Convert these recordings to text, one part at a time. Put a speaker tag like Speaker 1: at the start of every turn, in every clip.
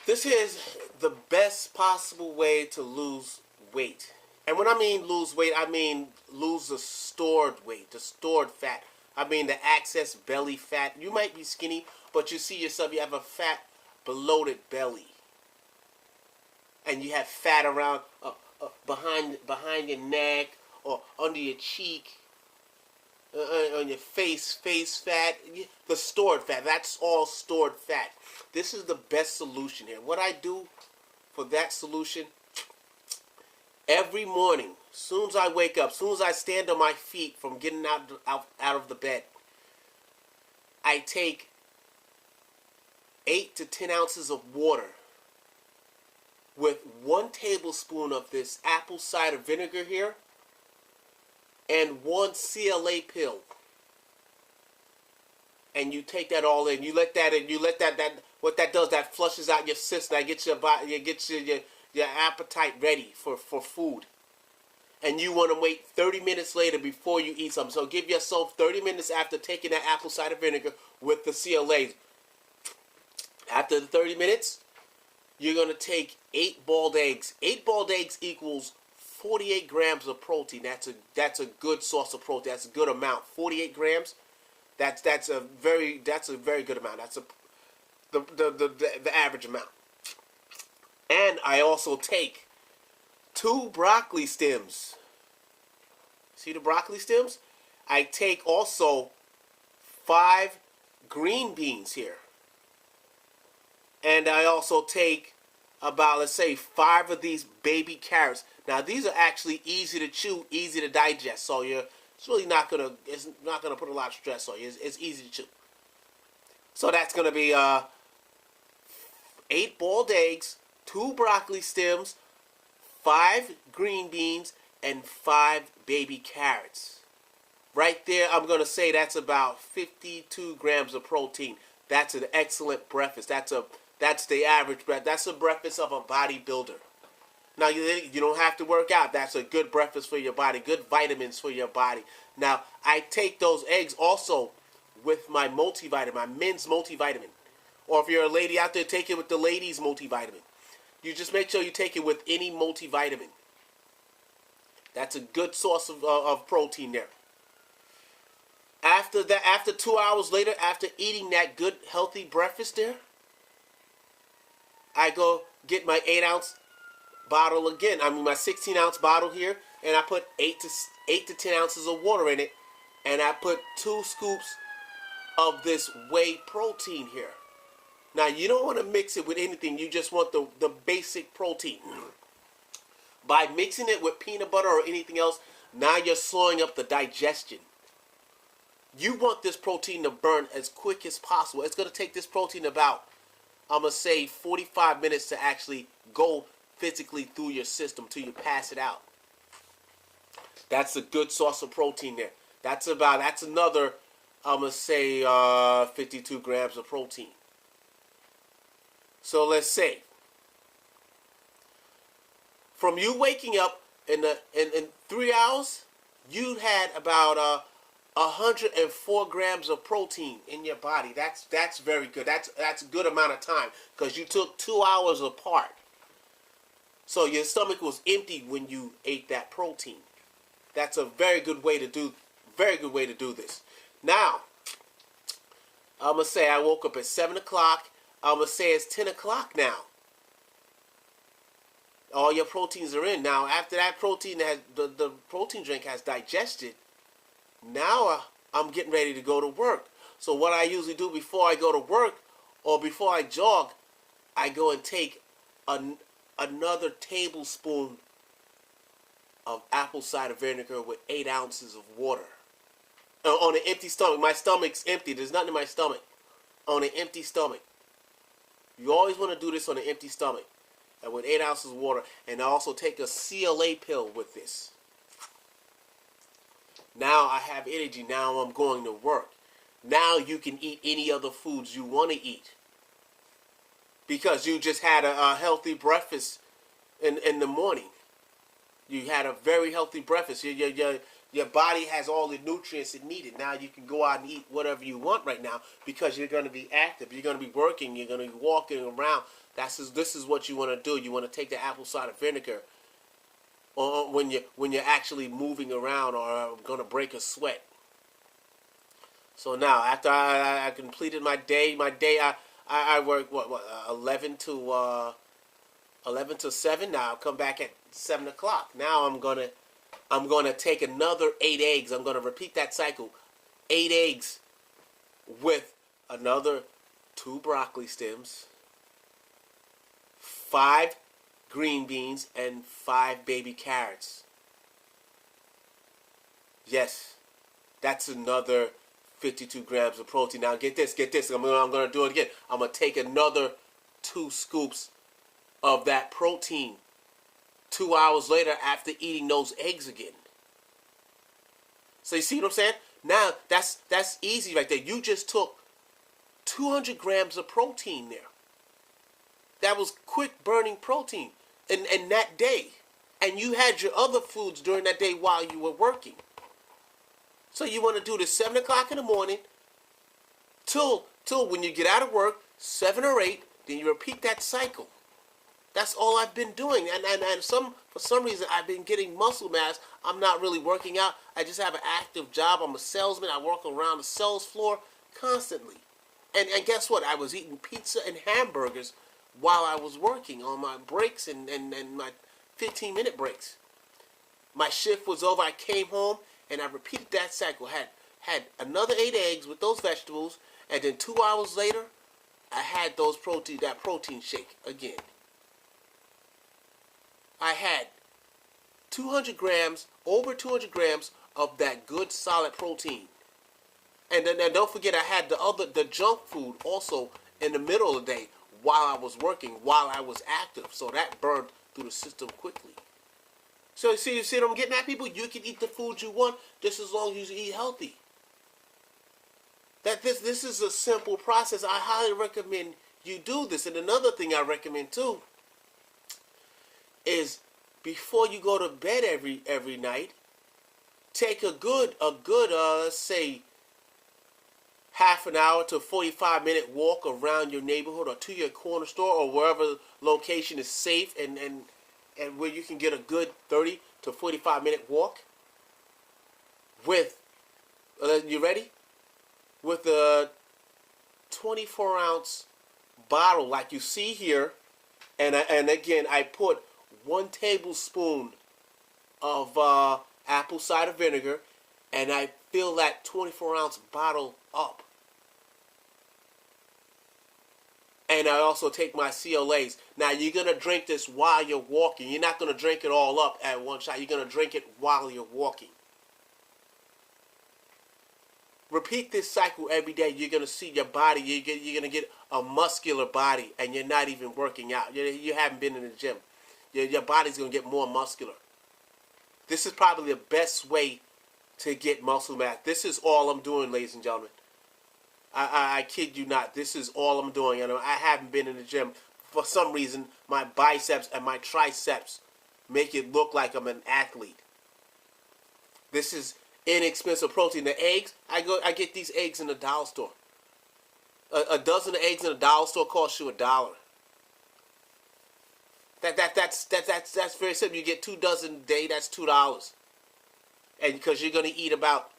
Speaker 1: This is the best possible way to lose weight. And when I mean lose weight, I mean lose the stored weight, the stored fat. I mean the excess belly fat. You might be skinny, but you see yourself, you have a fat, bloated belly. And you have fat around behind your neck or under your cheek, on your face fat, the stored fat. That's all stored fat. This is the best solution here. What I do for that solution, every morning, as soon as I wake up, as soon as I stand on my feet from getting out of the bed, I take 8 to 10 ounces of water with 1 tablespoon of this apple cider vinegar here and 1 CLA pill. And you take that all in. You let that in. You let that what that does, that flushes out your system. That gets your body, it gets your appetite ready for food. And you want to wait 30 minutes later before you eat something. So give yourself 30 minutes after taking that apple cider vinegar with the CLAs. After the 30 minutes, you're going to take 8 boiled eggs. 8 boiled eggs equals 48 grams of protein. That's a good source of protein. That's a good amount. 48 grams. That's a very good amount. That's the average amount. And I also take 2 broccoli stems. See the broccoli stems? I take also 5 green beans here. And I also take about, let's say, 5 of these baby carrots. Now these are actually easy to chew, easy to digest. So it's really not gonna put a lot of stress on you. It's easy to chew. So that's gonna be 8 boiled eggs, 2 broccoli stems, 5 green beans, and 5 baby carrots. Right there, I'm gonna say that's about 52 grams of protein. That's an excellent breakfast. That's the average breakfast. That's a breakfast of a bodybuilder. Now, you don't have to work out. That's a good breakfast for your body. Good vitamins for your body. Now, I take those eggs also with my multivitamin, my men's multivitamin. Or if you're a lady out there, take it with the ladies' multivitamin. You just make sure you take it with any multivitamin. That's a good source of protein there. After that, after 2 hours later, after eating that good, healthy breakfast there, I go get my 8-ounce bottle again. I mean my 16-ounce bottle here, and I put 8 to 10 ounces of water in it, and I put 2 scoops of this whey protein here. Now you don't want to mix it with anything. You just want the basic protein. By mixing it with peanut butter or anything else, now you're slowing up the digestion. You want this protein to burn as quick as possible. It's going to take this protein about, I'm going to say, 45 minutes to actually go physically through your system till you pass it out. That's a good source of protein there. That's another, I'm going to say, 52 grams of protein. So let's say, from you waking up in 3 hours, you had about 104 grams of protein in your body. That's very good. That's a good amount of time because you took 2 hours apart. So your stomach was empty when you ate that protein. That's a very good way to do this. Now, I'm gonna say I woke up at 7 o'clock. I'm gonna say it's 10 o'clock now. All your proteins are in. Now, after that protein the protein drink has digested, now I'm getting ready to go to work. So what I usually do before I go to work or before I jog, I go and take another tablespoon of apple cider vinegar with 8 ounces of water. On an empty stomach. My stomach's empty. There's nothing in my stomach. On an empty stomach. You always want to do this on an empty stomach. And with 8 ounces of water. And I also take a CLA pill with this. Now I have energy. Now I'm going to work. Now you can eat any other foods you want to eat. Because you just had a healthy breakfast in the morning. You had a very healthy breakfast. Your Your body has all the nutrients it needed. Now you can go out and eat whatever you want right now because you're going to be active. You're going to be working. You're going to be walking around. This is what you want to do. You want to take the apple cider vinegar when you're actually moving around or going to break a sweat. So now after I completed my day I work 11 to 7. Now I'll come back at 7 o'clock. Now I'm gonna take another 8 eggs. I'm gonna repeat that cycle. 8 eggs with another 2 broccoli stems, 5 green beans, and 5 baby carrots. Yes, that's another 52 grams of protein. Now get this. I'm gonna do it again. I'm gonna take another 2 scoops of that protein 2 hours later after eating those eggs again. So you see what I'm saying? Now that's easy right there. You just took 200 grams of protein there. That was quick burning protein in that day. And you had your other foods during that day while you were working. So you want to do this 7 o'clock in the morning till when you get out of work, 7 or 8, then you repeat that cycle. That's all I've been doing. And for some reason, I've been getting muscle mass. I'm not really working out. I just have an active job. I'm a salesman. I work around the sales floor constantly. And guess what? I was eating pizza and hamburgers while I was working on my breaks and my 15-minute breaks. My shift was over. I came home and I repeated that cycle. Had another 8 eggs with those vegetables, and then 2 hours later, I had that protein shake again. I had 200 grams, over 200 grams of that good solid protein. And then don't forget, I had the junk food also in the middle of the day while I was working, while I was active. So that burned through the system quickly. So you see what I'm getting at, people? You can eat the food you want just as long as you eat healthy. This is a simple process. I highly recommend you do this. And another thing I recommend too is before you go to bed every night, take a good let's say half an hour to 45-minute walk around your neighborhood or to your corner store or wherever location is safe and where you can get a good 30 to 45-minute walk with, you ready? With a 24-ounce bottle like you see here. And again, I put 1 tablespoon of apple cider vinegar, and I fill that 24-ounce bottle up. And I also take my CLAs. Now, you're going to drink this while you're walking. You're not going to drink it all up at one shot. You're going to drink it while you're walking. Repeat this cycle every day. You're going to see your body. You're going to get a muscular body, and you're not even working out. You haven't been in the gym. Your body's going to get more muscular. This is probably the best way to get muscle mass. This is all I'm doing, ladies and gentlemen. I kid you not. This is all I'm doing. And I haven't been in the gym. For some reason, my biceps and my triceps make it look like I'm an athlete. This is inexpensive protein. The eggs, I get these eggs in the dollar store. A dozen of eggs in a dollar store costs you $1. That's very simple. You get 2 dozen a day. That's $2. And because you're gonna eat about,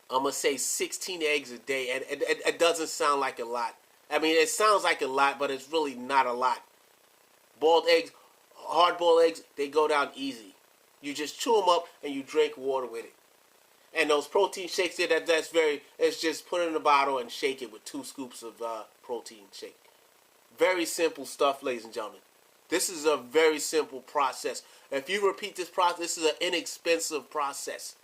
Speaker 1: I'm going to say 16 eggs a day, and it doesn't sound like a lot. I mean, it sounds like a lot, but it's really not a lot. Boiled eggs, hard-boiled eggs, they go down easy. You just chew them up, and you drink water with it. And those protein shakes there, it's just put it in a bottle and shake it with 2 scoops of protein shake. Very simple stuff, ladies and gentlemen. This is a very simple process. If you repeat this process, this is an inexpensive process.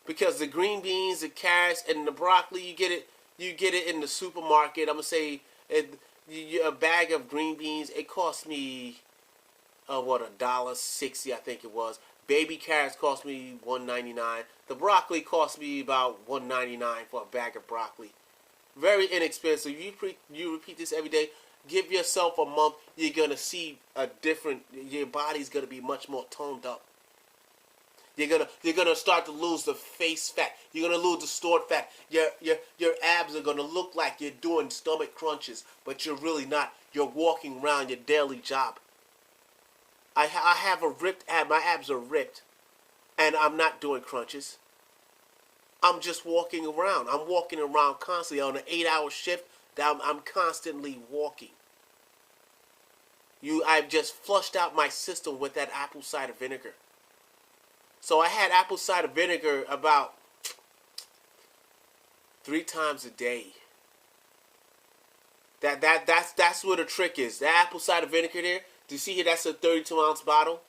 Speaker 1: Because the green beans, the carrots, and the broccoli, you get it in the supermarket. I'm gonna say a bag of green beans. It cost me $1.60, I think it was. Baby carrots cost me $1.99. The broccoli cost me about $1.99 for a bag of broccoli. Very inexpensive. You repeat this every day. Give yourself a month. You're gonna see a different. Your body's gonna be much more toned up. You're gonna start to lose the face fat. You're gonna lose the stored fat. Your abs are gonna look like you're doing stomach crunches, but you're really not. You're walking around your daily job. I have a ripped ab. My abs are ripped, and I'm not doing crunches. I'm just walking around. I'm walking around constantly on an 8-hour shift. I'm constantly walking. I've just flushed out my system with that apple cider vinegar. So I had apple cider vinegar about 3 times a day. That's where the trick is. The apple cider vinegar there. Do you see here? That's a 32-ounce bottle.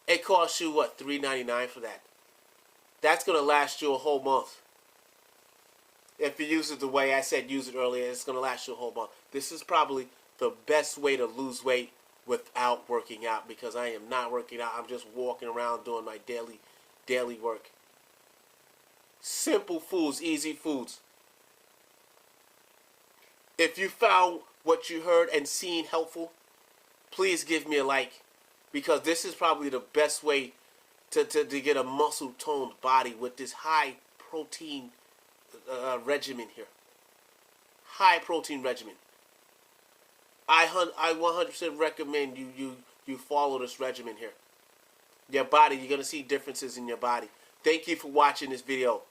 Speaker 1: It costs you what, $3.99 for that. That's gonna last you a whole month. If you use it the way I said use it earlier, it's gonna last you a whole month. This is probably the best way to lose weight without working out, because I am not working out. I'm just walking around doing my daily work. Simple foods, easy foods. If you found what you heard and seen helpful, please give me a like, because this is probably the best way to get a muscle toned body with this high protein regimen here. High protein regimen. I 100% recommend you follow this regimen here. Your body, you're going to see differences in your body. Thank you for watching this video.